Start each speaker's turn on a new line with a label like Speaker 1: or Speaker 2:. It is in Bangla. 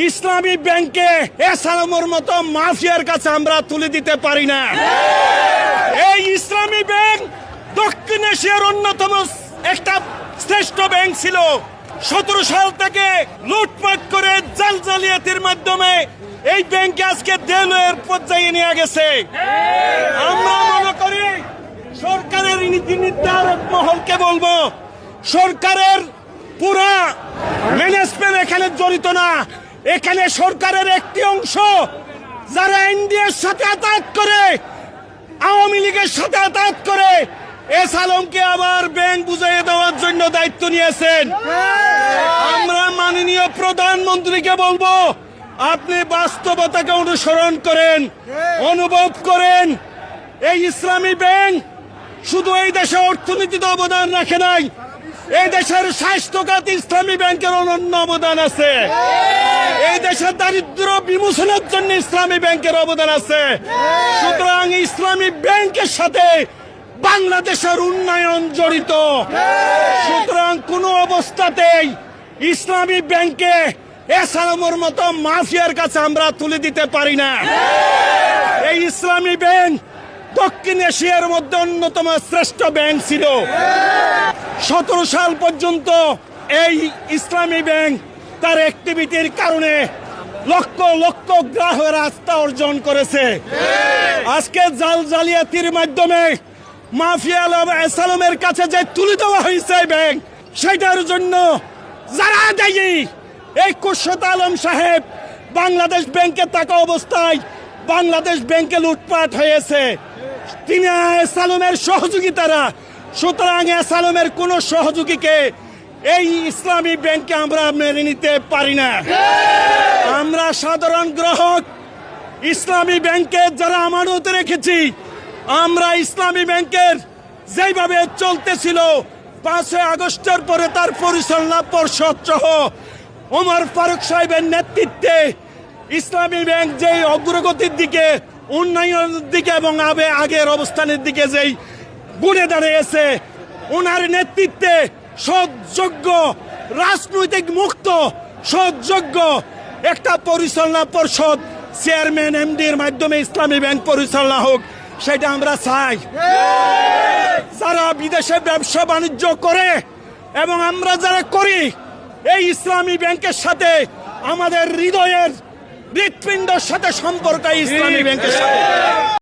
Speaker 1: ইসলামী ব্যাংকে এসালামের মতো মাফিয়ার কাছে আমরা তুলে দিতে পারি না। এই ইসলামী ব্যাংক দক্ষিণ এশিয়ার অন্যতম একটা শ্রেষ্ঠ ব্যাংক ছিল। 17 সাল থেকে লুটপাট করে জাল-জালিয়াতির মাধ্যমে এই ব্যাংকে আজকে দেউলিয়ার পর্যায়ে নিয়ে গেছে। আমরা মনে করি সরকারের নীতি নির্ধারক মহলকে বলবো, সরকারের পুরা ম্যানেজমেন্ট এখানে জড়িত না। এখানে সরকারের একটি অংশ যারা এনডিএর সাথে আতাত করে, আওয়ামী লীগের সাথে আতাত করে এসালামকে আবার ব্যাংক বুঝিয়ে দেওয়ার জন্য দায়িত্ব নিয়েছেন। আমরা মাননীয় প্রধানমন্ত্রীকে বলবো, আপনি বাস্তবতাকে অনুসরণ করেন, অনুভব করেন। এই ইসলামী ব্যাংক শুধু এই দেশে অর্থনীতিতে অবদান রাখে নাই, এই দেশের স্বাস্থ্য খাতে ইসলামী ব্যাংকের অনন্য অবদান আছে। এই দেশের দারিদ্র বিমোচনের জন্য ইসলামী ব্যাংকের অবদান আছে। সুতরাং ইসলামী ব্যাংকের সাথে বাংলাদেশের উন্নয়ন জড়িত। সুতরাং কোন অবস্থাতেই ইসলামী ব্যাংকে এসালামের মতো মাফিয়ার কাছে আমরা তুলে দিতে পারি না। এই ইসলামী ব্যাংক দক্ষিণ এশিয়ার মধ্যে অন্যতম শ্রেষ্ঠ ব্যাংক ছিল। 17 সাল পর্যন্ত এই ইসলামী ব্যাংক তার অ্যাক্টিভিটির কারণে লক্ষ লক্ষ গ্রাহকের আস্থা অর্জন করেছে। আজকে জাল-জালিয়াতির মাধ্যমে মাফিয়া এসালামের কাছে যে তুলে দেওয়া হয়েছে ব্যাংক, সেটার জন্য যারা দায়ী, এই খুরশেদ আলম সাহেব বাংলাদেশ ব্যাংকে থাকা অবস্থায় বাংলাদেশ ব্যাংকে লুটপাট হয়েছে, তিনি এসালামের সহযোগিতারা। সুতরাং এসালামের কোন সহযোগীকে এই ইসলামী ব্যাংকে আমরা মেনে নিতে পারি না। আমরা সাধারণ গ্রাহক ইসলামী ব্যাংকে যারা আমানত রেখেছি, আমরা ইসলামী ব্যাংকের যেভাবে চলতেছিল 5 আগস্টের পরে তার পরিচালনা পর্ষদ সহ ওমর ফারুক সাহেবের নেতৃত্বে ইসলামী ব্যাংক যেই অগ্রগতির দিকে, উন্নয়নের দিকে এবং আগের অবস্থানের দিকে যেই গুণে দাঁড়িয়েছে, ওনার নেতৃত্বে সৎযোগ্য, রাজনৈতিক মুক্ত, সৎযোগ্য একটা পরিচালনা পর্ষদ চেয়ারম্যান এমডির মাধ্যমে ইসলামী ব্যাংক পরিচালনা হোক, সেটা আমরা চাই। যারা বিদেশে ব্যবসা বাণিজ্য করে এবং আমরা যারা করি, এই ইসলামী ব্যাংকের সাথে আমাদের হৃদয়ের হৃৎপিণ্ডের সাথে সম্পর্ক ইসলামী ব্যাংকের সাথে।